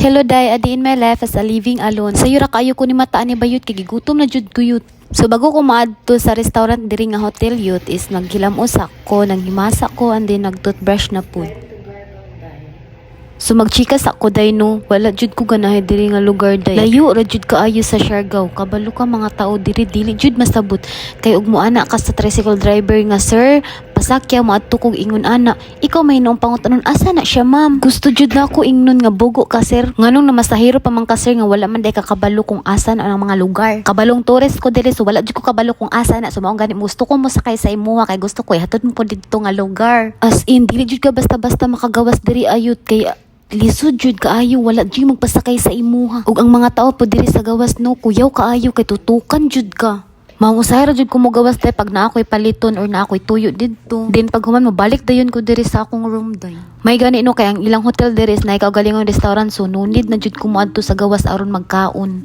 Hello day, adi in my life as a living alone. Sayo ra kayo ko ni mataan ni bayot kay gigutom na jud kuyot. So bago ko maadto sa restaurant diri nga hotel youth is naghilamusak ko, nanghimasa ko and then nag-toothbrush na pud. So magchikas ako day no, wala jud ko ganahe diri nga lugar day. Layo ra jud kaayo sa Siargao. Kabalo ka mga tao diri dili jud masabot. Kay ug moana ka sa tricycle driver nga sir, pasakyaw maadto kog ingon ana. Ikaw may noong pangutanon asa na siya ma'am. Gusto jud na ako ingnon nga bugo ka sir. Nganong namasahiro pa man ka sir nga wala man day ka kabalo kung asa na ang mga lugar. Kabalong tourist ko diri so wala jud ko kabalo kung asa na. So mao gani gusto ko mo sakay sa imuha kay gusto ko ihatod mo po didto nga lugar. As in dili jud ka basta-basta makagawas diri ayot kay lisod jud kaayo wala jud magpasakay sa imuha. Ug ang mga tao po diri sa gawas no kuyaw kaayo kay tutukan jud ka. Maunsahay ra jud ko mo gawas day pag naa ako'y paliton or naa ako'y tuyo didto. Then pag human mo balik dayon ko diri sa akong room day. May gani no kay ang ilang hotel diri is naay kaugalingong restaurant so no need na jud ko moadto sa gawas aron magkaon.